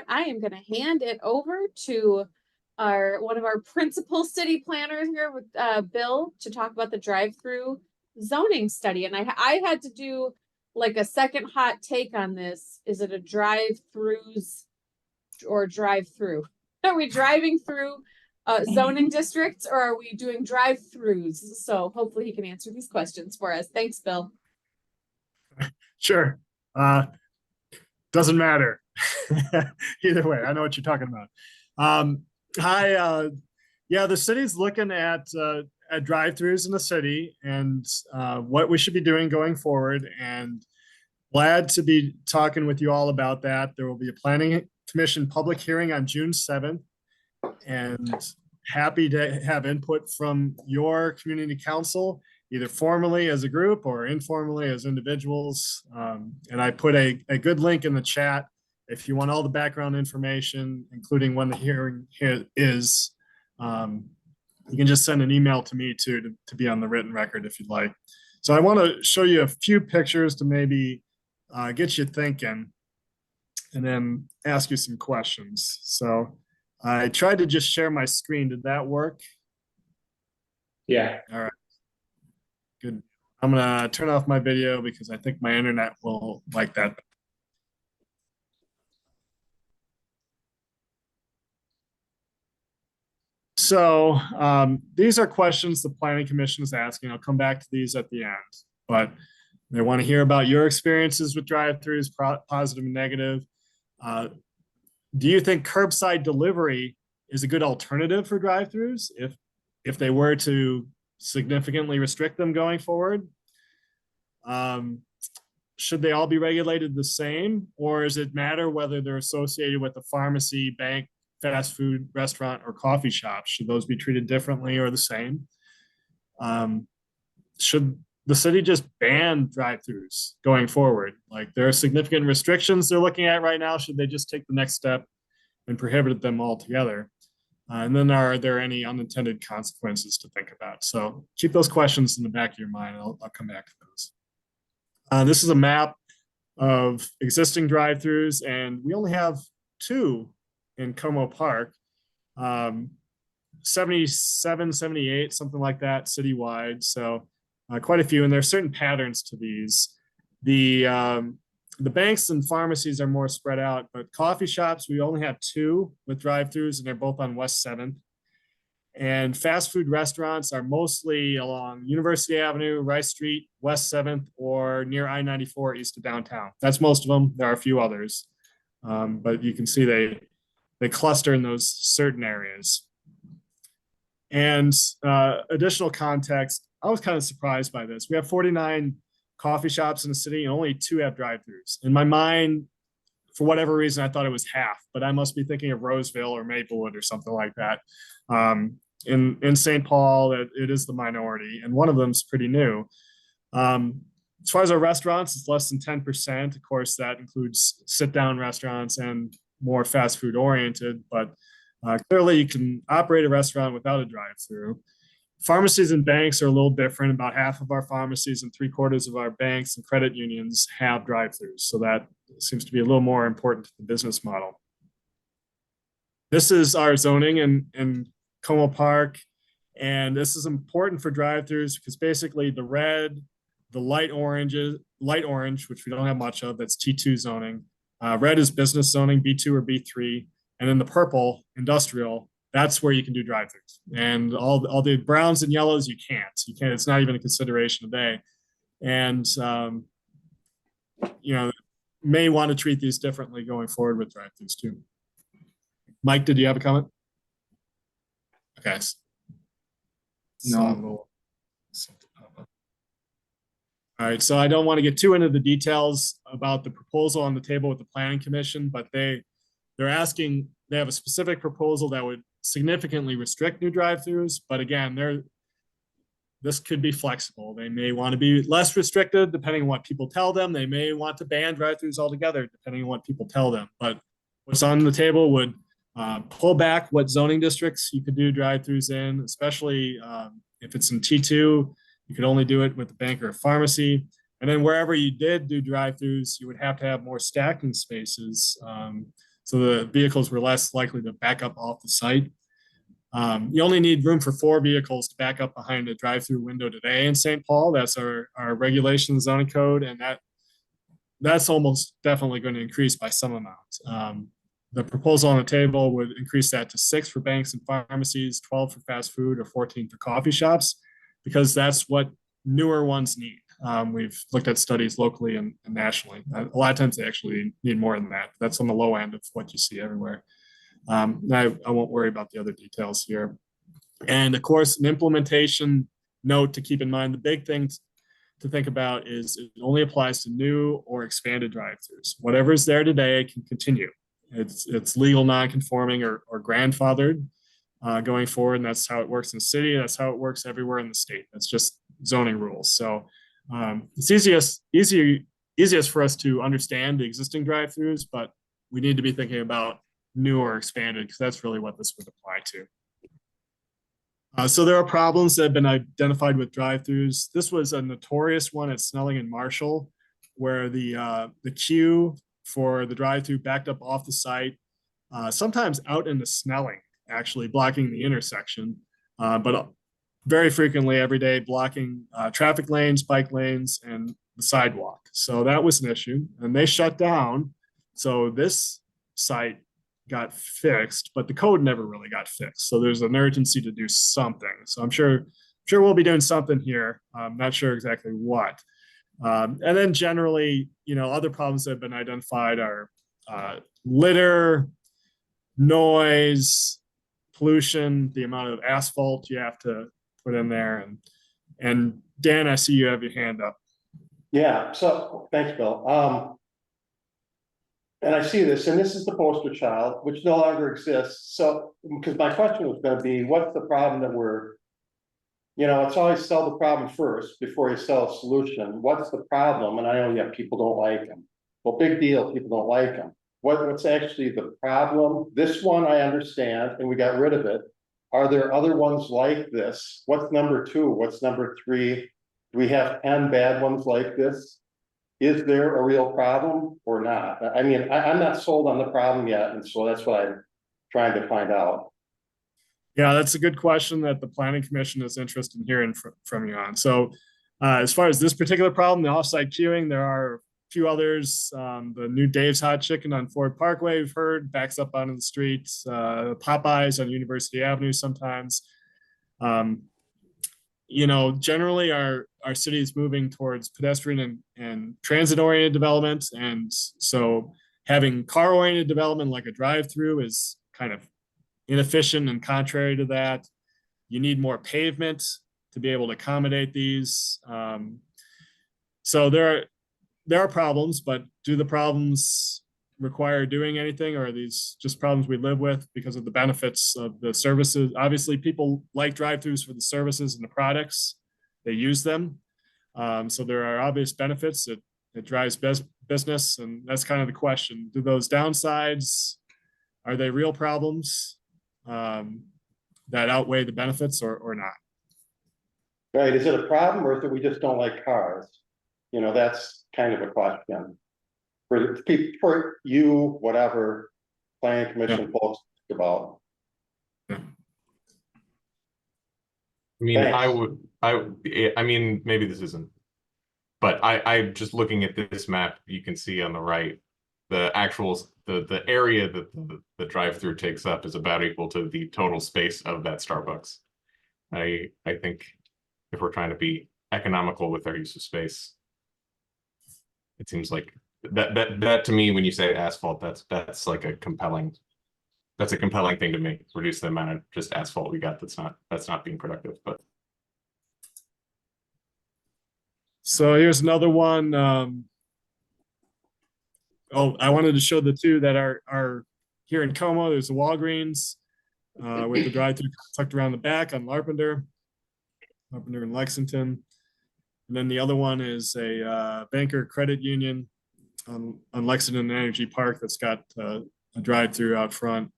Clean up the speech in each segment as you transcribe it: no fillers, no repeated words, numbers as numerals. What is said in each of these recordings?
I am going to hand it over to one of our principal city planners here with Bill to talk about the drive-through zoning study. And I had to do like a second hot take on this. Is it a drive-throughs or drive-through? Are we driving through zoning districts or are we doing drive-throughs? So hopefully he can answer these questions for us. Thanks, Bill. Sure. Doesn't matter. Either way, I know what you're talking about. Hi. Yeah, the city's looking at drive-throughs in the city and what we should be doing going forward. And glad to be talking with you all about that. There will be a planning commission public hearing on June 7th, and happy to have input from your community council, either formally as a group or informally as individuals. And I put a good link in the chat if you want all the background information, including when the hearing is. You can just send an email to me too to be on the written record if you'd like. So I want to show you a few pictures to maybe get you thinking and then ask you some questions. So I tried to just share my screen. Did that work? Yeah. All right. Good. I'm gonna turn off my video because I think my internet will like that. So these are questions the Planning Commission is asking. I'll come back to these at the end, but they want to hear about your experiences with drive-throughs, positive and negative. Do you think curbside delivery is a good alternative for drive-throughs if they were to significantly restrict them going forward? Should they all be regulated the same, or does it matter whether they're associated with a pharmacy, bank, fast food, restaurant, or coffee shop? Should those be treated differently or the same? Should the city just ban drive-throughs going forward? Like, there are significant restrictions they're looking at right now. Should they just take the next step and prohibit them altogether? And then are there any unintended consequences to think about? So keep those questions in the back of your mind. I'll come back to those. This is a map of existing drive-throughs, and we only have 2 in Como Park, 77, 78, something like that, citywide. So quite a few, and there are certain patterns to these. The banks and pharmacies are more spread out, but coffee shops, we only have 2 with drive-throughs, and they're both on West 7th. And fast food restaurants are mostly along University Avenue, Rice Street, West 7th, or near I-94 east of downtown. That's most of them. There are a few others, but you can see they cluster in those certain areas. And additional context, I was kind of surprised by this. We have 49 coffee shops in the city and only 2 have drive-throughs. In my mind, for whatever reason, I thought it was half, but I must be thinking of Roseville or Maplewood or something like that. In St. Paul, it is the minority, and one of them is pretty new. As far as our restaurants, it's less than 10%. Of course, that includes sit-down restaurants and more fast food oriented, but clearly you can operate a restaurant without a drive-through. Pharmacies and banks are a little different. About half of our pharmacies and 3/4 of our banks and credit unions have drive-throughs. So that seems to be a little more important to the business model. This is our zoning in Como Park. And this is important for drive-throughs because basically the red, the light orange, which we don't have much of, that's T2 zoning. Red is business zoning, B2 or B3. And then the purple, industrial, that's where you can do drive-throughs. And all the browns and yellows, you can't. It's not even a consideration today. And, may want to treat these differently going forward with drive-throughs too. Mike, did you have a comment? Okay. No. All right, so I don't want to get too into the details about the proposal on the table with the Planning Commission, but they're asking, they have a specific proposal that would significantly restrict new drive-throughs, but again, this could be flexible. They may want to be less restricted depending on what people tell them. They may want to ban drive-throughs altogether depending on what people tell them. But what's on the table would pull back what zoning districts you could do drive-throughs in, especially if it's in T2, you could only do it with a bank or a pharmacy. And then wherever you did do drive-throughs, you would have to have more stacking spaces So the vehicles were less likely to back up off the site. You only need room for 4 vehicles to back up behind a drive-through window today in St. Paul. That's our regulation zoning code, and that's almost definitely going to increase by some amount. The proposal on the table would increase that to 6 for banks and pharmacies, 12 for fast food, or 14 for coffee shops, because that's what newer ones need. We've looked at studies locally and nationally. A lot of times they actually need more than that. That's on the low end of what you see everywhere. I won't worry about the other details here. And of course, an implementation note to keep in mind, the big thing to think about is it only applies to new or expanded drive-throughs. Whatever is there today can continue. It's legal non-conforming or grandfathered going forward, and that's how it works in the city. That's how it works everywhere in the state. That's just zoning rules. So it's easiest for us to understand the existing drive-throughs, but we need to be thinking about new or expanded, because that's really what this would apply to. So there are problems that have been identified with drive-throughs. This was a notorious one at Snelling and Marshall, where the queue for the drive-through backed up off the site, sometimes out into Snelling, actually blocking the intersection, but very frequently every day blocking traffic lanes, bike lanes, and the sidewalk. So that was an issue, and they shut down. So this site got fixed, but the code never really got fixed. So there's an urgency to do something. So I'm sure we'll be doing something here. I'm not sure exactly what. And then generally, other problems that have been identified are litter, noise, pollution, the amount of asphalt you have to put in there. And Dan, I see you have your hand up. Yeah, so thanks, Bill. And I see this, and this is the poster child, which no longer exists. So, because my question was going to be, what's the problem that it's always sell the problem first before you sell a solution. What's the problem? And I know, yeah, people don't like them. Well, big deal, people don't like them. What's actually the problem? This one I understand, and we got rid of it. Are there other ones like this? What's number 2? What's number 3? Do we have 10 bad ones like this? Is there a real problem or not? I mean, I'm not sold on the problem yet, and so that's what I'm trying to find out. Yeah, that's a good question that the Planning Commission is interested in hearing from you on. So as far as this particular problem, the offsite queuing, there are a few others. The new Dave's Hot Chicken on Ford Parkway, we've heard, backs up onto the streets. Popeyes on University Avenue sometimes. Generally our city is moving towards pedestrian and transit-oriented development. And so having car-oriented development like a drive-through is kind of inefficient and contrary to that. You need more pavement to be able to accommodate these. So there are problems, but do the problems require doing anything, or are these just problems we live with because of the benefits of the services? Obviously, people like drive-throughs for the services and the products. They use them. So there are obvious benefits. It drives business, and that's kind of the question. Do those downsides, are they real problems that outweigh the benefits or not? Right, is it a problem, or is it we just don't like cars? That's kind of a question. For you, whatever, Planning Commission folks about. Yeah. I mean, Thanks. I mean, maybe this isn't, but I just looking at this map, you can see on the right, the area that the drive-through takes up is about equal to the total space of that Starbucks. I think if we're trying to be economical with our use of space, it seems like that to me, when you say asphalt, that's like a compelling thing to me. Reduce the amount of just asphalt we got that's not being productive. But so here's another one. I wanted to show the two that are here in Como. There's the Walgreens with the drive-through tucked around the back on Larpenteur in Lexington. And then the other one is a banker credit union on Lexington Energy Park that's got a drive-through out front.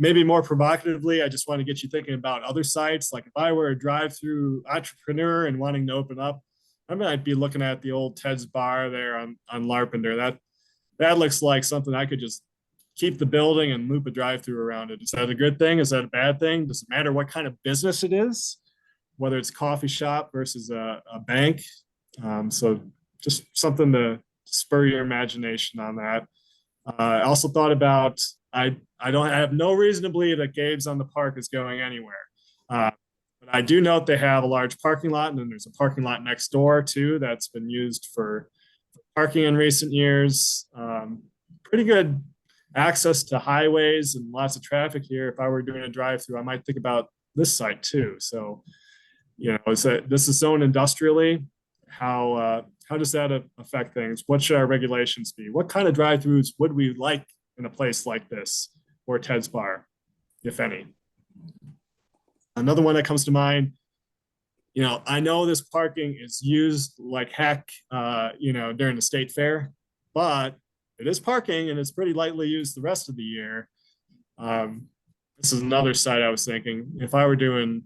Maybe more provocatively, I just want to get you thinking about other sites. Like if I were a drive-through entrepreneur and wanting to open up, I might be looking at the old Ted's Bar there on Larpenteur. that looks like something I could just keep the building and loop a drive-through around it. Is that a good thing? Is that a bad thing? Does it matter what kind of business it is? Whether it's a coffee shop versus a bank. So just something to spur your imagination on that. I also thought about, I have no reason to believe that Gabe's on the Park is going anywhere. But I do note they have a large parking lot, and then there's a parking lot next door too that's been used for parking in recent years. Pretty good access to highways and lots of traffic here. If I were doing a drive-through, I might think about this site too. So, this is zoned industrially. How does that affect things? What should our regulations be? What kind of drive-throughs would we like in a place like this or Ted's Bar, if any? Another one that comes to mind, I know this parking is used like heck, during the state fair, but it is parking and it's pretty lightly used the rest of the year. This is another site I was thinking, if I were doing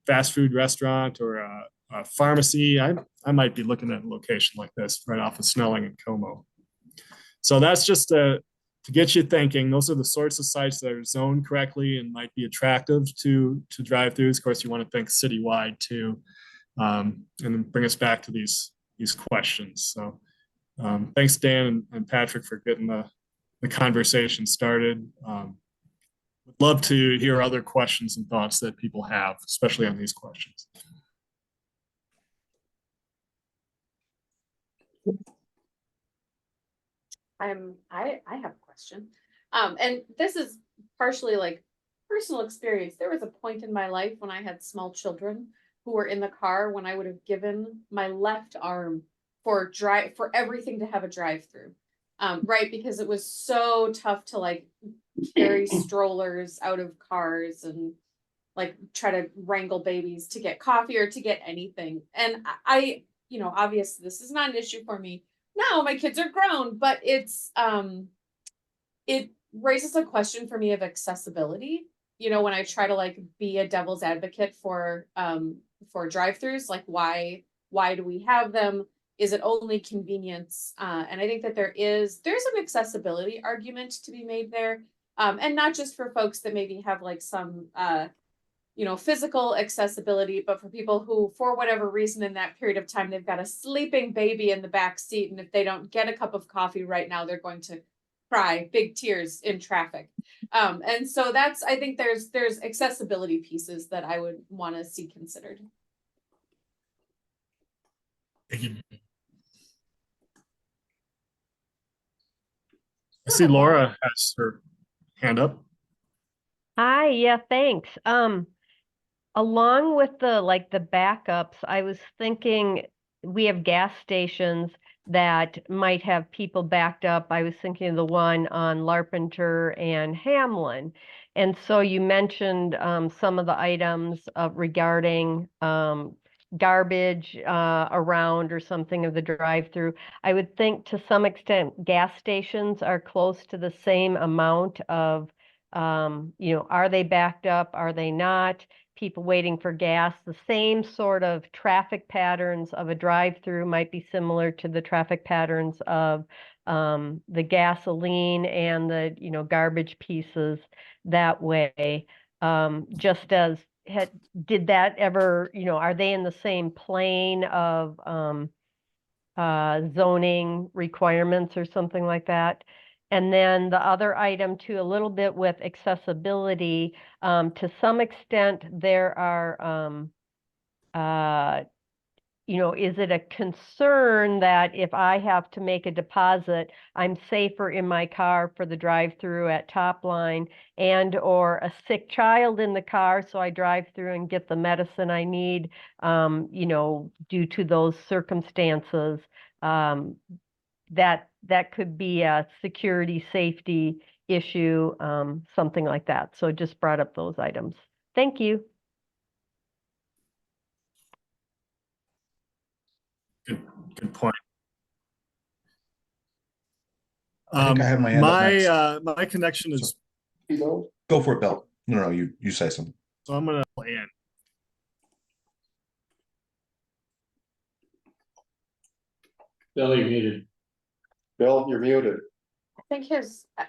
fast food restaurant or a pharmacy, I might be looking at a location like this right off of Snelling and Como. So that's just to get you thinking. Those are the sorts of sites that are zoned correctly and might be attractive to drive-throughs. Of course, you want to think citywide too, and then bring us back to these questions. So thanks, Dan and Patrick, for getting the conversation started. Would love to hear other questions and thoughts that people have, especially on these questions. I have a question. And this is partially like personal experience. There was a point in my life when I had small children who were in the car when I would have given my left arm for everything to have a drive-through. Right, because it was so tough to like carry strollers out of cars and like try to wrangle babies to get coffee or to get anything. And I obviously this is not an issue for me now. My kids are grown, but it raises a question for me of accessibility. When I try to like be a devil's advocate for drive-throughs, like why do we have them? Is it only convenience? And I think that there's an accessibility argument to be made there. And not just for folks that maybe have like some physical accessibility, but for people who, for whatever reason in that period of time, they've got a sleeping baby in the back seat. And if they don't get a cup of coffee right now, they're going to cry big tears in traffic. And so I think there's accessibility pieces that I would want to see considered. I see Laura has her hand up. Hi, yeah, thanks. Along with the backups, I was thinking we have gas stations that might have people backed up. I was thinking of the one on Larpenteur and Hamlin. And so you mentioned some of the items regarding garbage around or something of the drive-through. I would think to some extent gas stations are close to the same amount of, are they backed up? Are they not? People waiting for gas, the same sort of traffic patterns of a drive-through might be similar to the traffic patterns of the gasoline and the garbage pieces that way. Just as did that ever, are they in the same plane of zoning requirements or something like that? And then the other item too, a little bit with accessibility, to some extent there are, is it a concern that if I have to make a deposit, I'm safer in my car for the drive-through at Top Line, and or a sick child in the car, so I drive through and get the medicine I need, due to those circumstances. That could be a security safety issue, something like that. So just brought up those items. Thank you. Good point. I think I have my hand up next. My connection is, Go for it, Bill. No, you say something. so I'm gonna end. Bill, you're muted. Bill, you're muted. think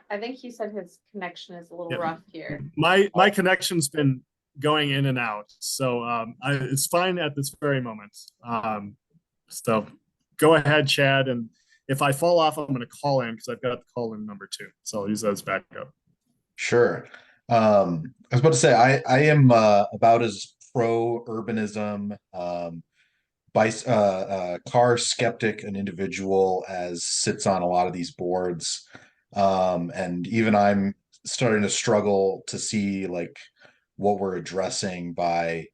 I think he said his connection is a little Yep. rough here. My connection's been going in and out, so it's fine at this very moment. So go ahead, Chad, and if I fall off, I'm going to call in because I've got the call in number 2, so I'll use that as backup. Sure. I was about to say I am about as pro urbanism, car skeptic an individual as sits on a lot of these boards. And even I'm starting to struggle to see like what we're addressing by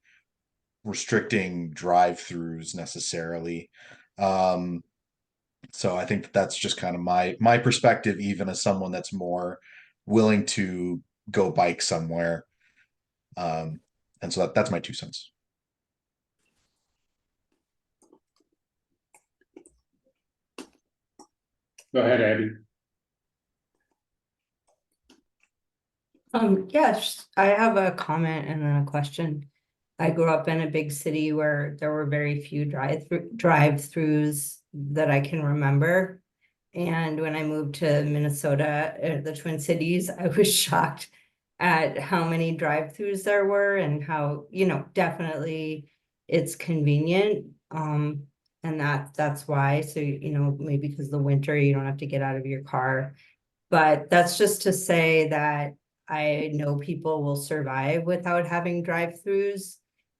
restricting drive-throughs necessarily. So I think that's just kind of my perspective, even as someone that's more willing to go bike somewhere. And so that's my 2 cents. Go ahead, Abby. Yes, I have a comment and then a question. I grew up in a big city where there were very few drive-throughs that I can remember. And when I moved to Minnesota, the Twin Cities, I was shocked at how many drive-throughs there were and how, definitely it's convenient. And that's why. So, maybe because the winter, you don't have to get out of your car. But that's just to say that I know people will survive without having drive-throughs.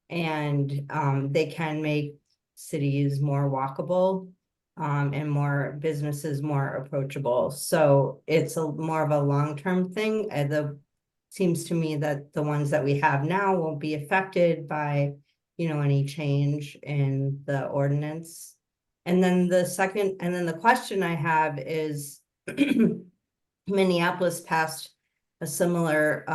And they can make cities more walkable. And more businesses more approachable. So it's more of a long-term thing. Seems to me that the ones that we have now won't be affected by, any change in the ordinance. And then the question I have is Minneapolis passed a similar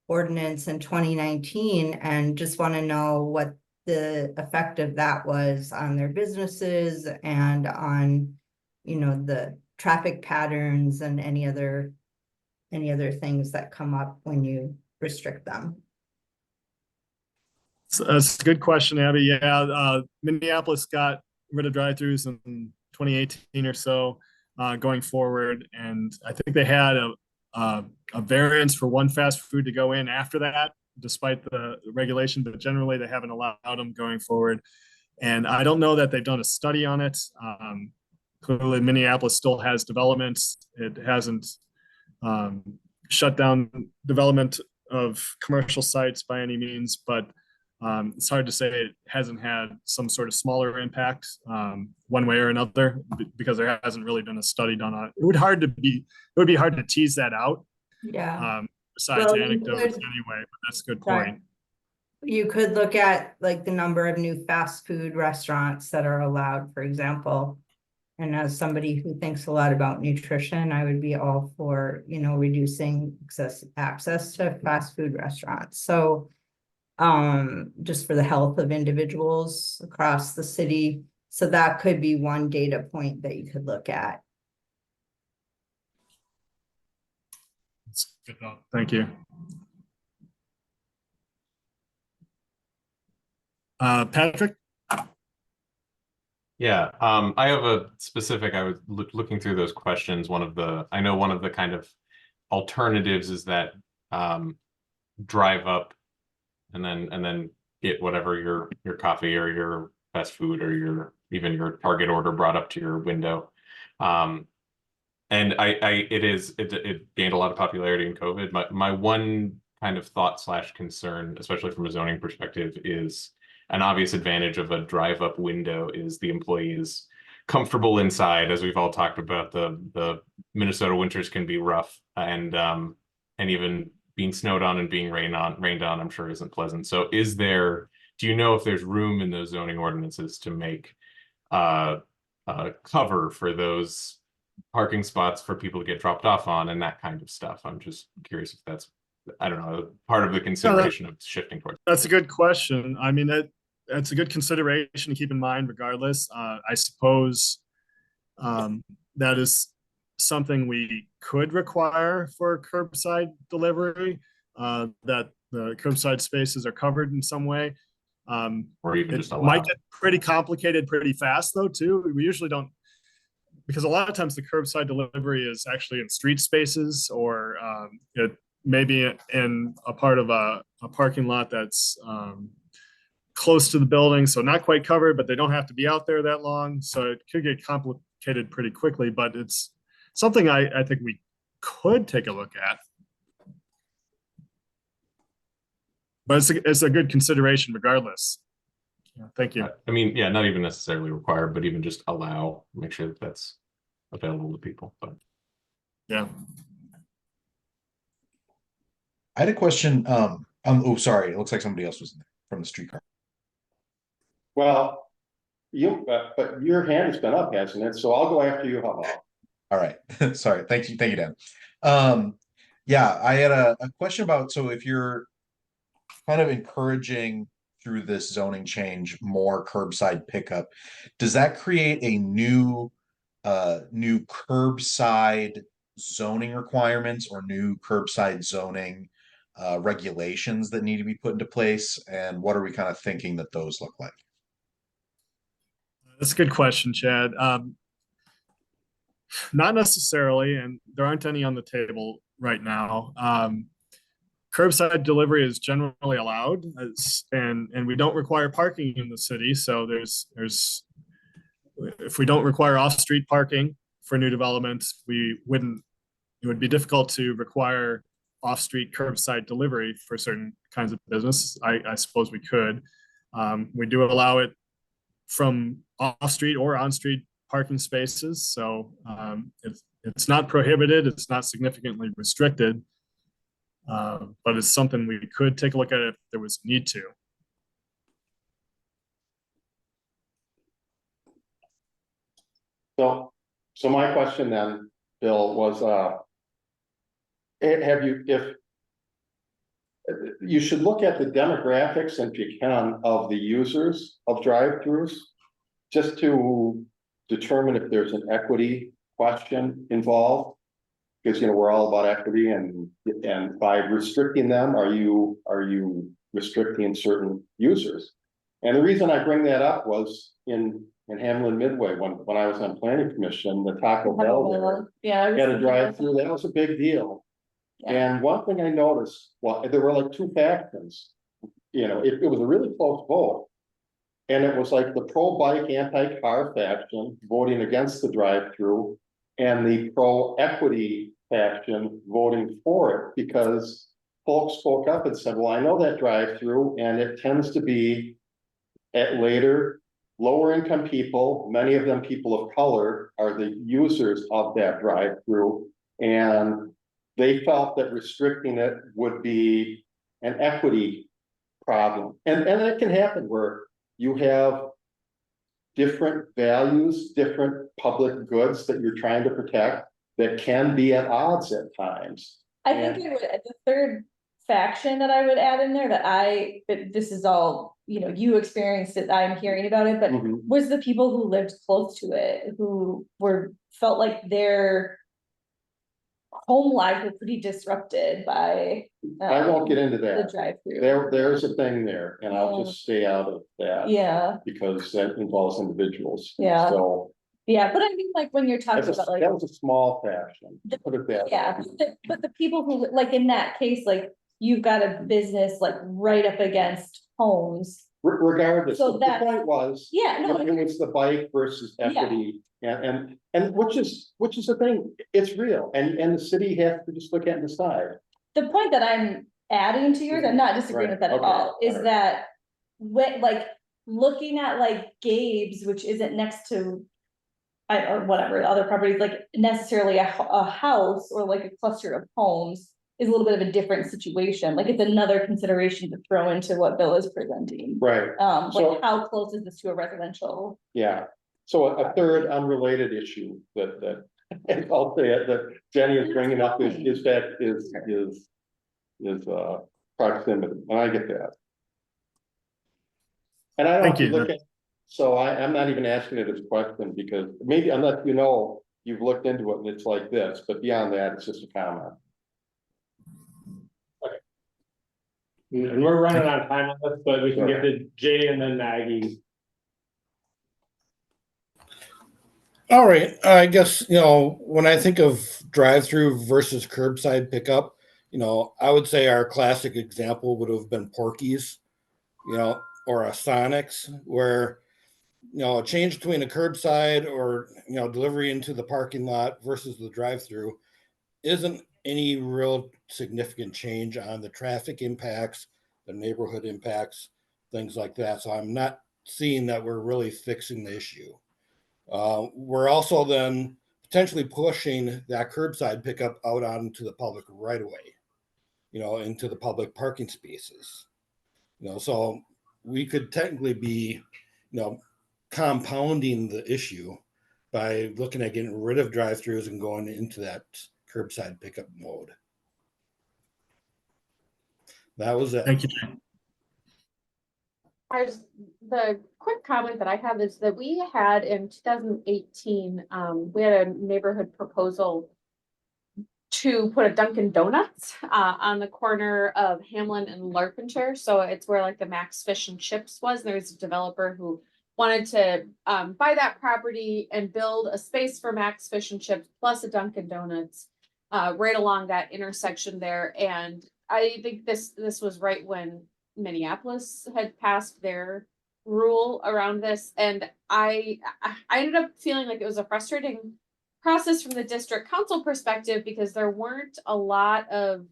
ordinance in 2019 and just want to know what the effect of that was on their businesses and on, the traffic patterns and any other things that come up when you restrict them. So that's a good question, Abby. Yeah, Minneapolis got rid of drive-throughs in 2018 or so, going forward, and I think they had a variance for one fast food to go in after that, despite the regulation, but generally they haven't allowed them going forward. And I don't know that they've done a study on it. Clearly, Minneapolis still has development. It hasn't shut down development of commercial sites by any means, but it's hard to say it hasn't had some sort of smaller impact one way or another because there hasn't really been a study done on it. It would be hard to tease that out. Yeah. Besides anecdotes anyway, but that's a good point. You could look at like the number of new fast food restaurants that are allowed, for example. And as somebody who thinks a lot about nutrition, I would be all for, reducing access to fast food restaurants. So just for the health of individuals across the city. So that could be one data point that you could look at. That's good thought. Thank you. Patrick? Yeah, I have a specific, I was looking through those questions. I know one of the kind of alternatives is that drive up and then get whatever your coffee or your fast food or even your Target order brought up to your window. And it gained a lot of popularity in COVID. My one kind of thought / concern, especially from a zoning perspective, is an obvious advantage of a drive up window is the employee is comfortable inside. As we've all talked about, the Minnesota winters can be rough, and even being snowed on and being rained on, I'm sure isn't pleasant. So do you know if there's room in those zoning ordinances to make cover for those parking spots for people to get dropped off on and that kind of stuff? I'm just curious if that's, I don't know, part of the consideration of shifting towards. That's a good question. I mean, that's a good consideration to keep in mind regardless. I suppose that is something we could require for curbside delivery, that the curbside spaces are covered in some way. Or even it just might get pretty complicated pretty fast though too. We usually don't, because a lot of times the curbside delivery is actually in street spaces, or it may be in a part of a parking lot that's close to the building, so not quite covered, but they don't have to be out there that long. So it could get complicated pretty quickly, but it's something I think we could take a look at. But it's a good consideration regardless. Yeah, thank you. I mean, yeah, not even necessarily required, but even just allow, make sure that that's available to people. But Yeah. I had a question. Oh, sorry. It looks like somebody else was in there from the streetcar. Well, but your hand has been up, hasn't it? So I'll go after you. How about? All right. Sorry. Thank you, Dan. Yeah, I had a question about, so if you're kind of encouraging through this zoning change more curbside pickup, does that create a new curbside zoning requirements or new curbside zoning regulations that need to be put into place? And what are we kind of thinking that those look like? That's a good question, Chad. Not necessarily, and there aren't any on the table right now. Curbside delivery is generally allowed, and we don't require parking in the city. So there's if we don't require off-street parking for new developments, it would be difficult to require off-street curbside delivery for certain kinds of business. I suppose we could. We do allow it from off-street or on-street parking spaces. So it's not prohibited. It's not significantly restricted. But it's something we could take a look at if there was a need to. So my question then, Bill, was, if you should look at the demographics, if you can, of the users of drive-throughs, just to determine if there's an equity question involved. Because, we're all about equity, and by restricting them, are you restricting certain users? And the reason I bring that up was in Hamlin Midway, when I was on planning commission, the Taco Bell there had a drive-through. That was a big deal. Yeah. And one thing I noticed, well, there were like two factions. It was a really close vote. And it was like the pro-bike, anti-car faction voting against the drive-through, and the pro-equity faction voting for it, because folks spoke up and said, well, I know that drive-through, and it tends to be at later, lower income people, many of them people of color, are the users of that drive-through, and they felt that restricting it would be an equity problem. And it can happen where you have different values, different public goods that you're trying to protect that can be at odds at times. I think the third faction that I would add in there that this is all, you experienced it, I'm hearing about it, but was the people who lived close to it, who felt like their home life was pretty disrupted by I won't get into that. The drive-through. There's a thing there, and I'll just stay out of that. Yeah. Because that involves individuals. Yeah. So yeah, but I mean, like when you're talking about like that was a small faction. Put it that yeah, but the people who like in that case, like you've got a business like right up against homes. Regardless, So the point was, yeah, no, it was the bike versus equity, and which is the thing. It's real, and the city has to just look at and decide. The point that I'm adding to yours, I'm not disagreeing with that at all, is that when like looking at like Gabe's, which isn't next to or whatever other properties, like necessarily a house or like a cluster of homes, is a little bit of a different situation. Like it's another consideration to throw into what Bill is presenting. Right. Like how close is this to a residential? Yeah. So a third unrelated issue that I'll say it, that Jenny is bringing up is proximity, and I get that. And I don't look at, so I'm not even asking it as a question, because maybe unless you've looked into it and it's like this, but beyond that, it's just a comment. Okay. And we're running out of time on this, but we can get to Jay and then Maggie. All right, I guess, when I think of drive-through versus curbside pickup, I would say our classic example would have been Porky's, or a Sonic's, where, a change between a curbside or, delivery into the parking lot versus the drive-through isn't any real significant change on the traffic impacts, the neighborhood impacts, things like that. So I'm not seeing that we're really fixing the issue. We're also then potentially pushing that curbside pickup out onto the public right away, into the public parking spaces. So we could technically be, compounding the issue by looking at getting rid of drive-throughs and going into that curbside pickup mode. That was it. Thank you. The quick comment that I have is that we had in 2018, we had a neighborhood proposal to put a Dunkin' Donuts on the corner of Hamlin and Larpenteur. So it's where like the Max Fish and Chips was. And there was a developer who wanted to buy that property and build a space for Max Fish and Chips plus a Dunkin' Donuts right along that intersection there. And I think this was right when Minneapolis had passed their rule around this. And I ended up feeling like it was a frustrating process from the district council perspective because there weren't a lot of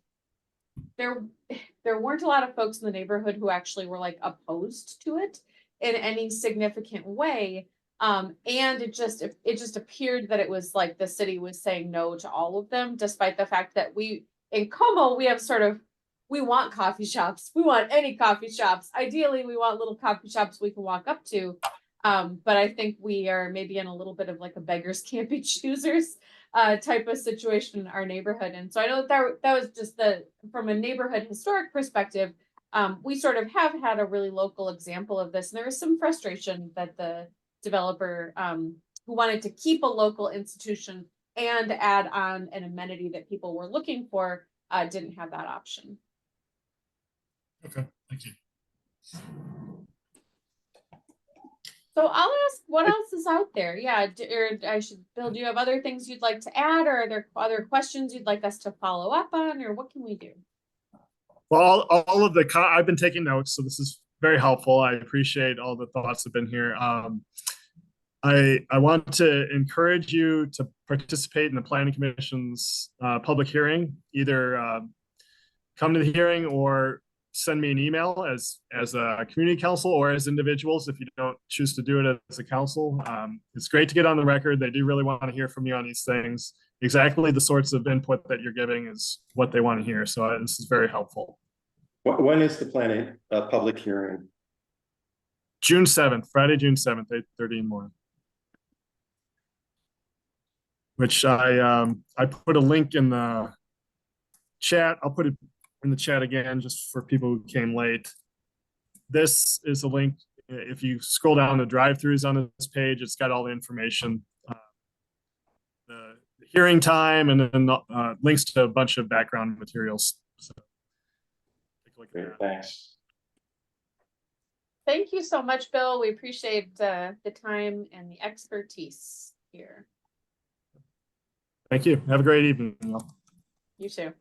folks in the neighborhood who actually were like opposed to it in any significant way. And it just appeared that it was like the city was saying no to all of them, despite the fact that we in Como we have we want coffee shops. We want any coffee shops. Ideally, we want little coffee shops we can walk up to. But I think we are maybe in a little bit of like a beggars can't be choosers type of situation in our neighborhood. And so I know that was just from a neighborhood historic perspective, we sort of have had a really local example of this. And there was some frustration that the developer who wanted to keep a local institution and add on an amenity that people were looking for didn't have that option. Okay, thank you. So I'll ask what else is out there. Yeah, Bill, do you have other things you'd like to add, or are there other questions you'd like us to follow up on, or what can we do? Well, all of I've been taking notes, so this is very helpful. I appreciate all the thoughts that have been here. I want to encourage you to participate in the Planning Commission's public hearing, either come to the hearing or send me an email as a community council or as individuals if you don't choose to do it as a council. It's great to get on the record. They do really want to hear from you on these things. Exactly the sorts of input that you're giving is what they want to hear. So this is very helpful. When is the planning public hearing? June 7th, Friday, June 7th, 8:30 in the morning. Which I put a link in the chat. I'll put it in the chat again, just for people who came late. This is a link. If you scroll down the drive-throughs on this page, it's got all the information, the hearing time, and then links to a bunch of background materials. So take a look at that. Thanks. Thank you so much, Bill. We appreciate the time and the expertise here. Thank you. Have a great evening. You too.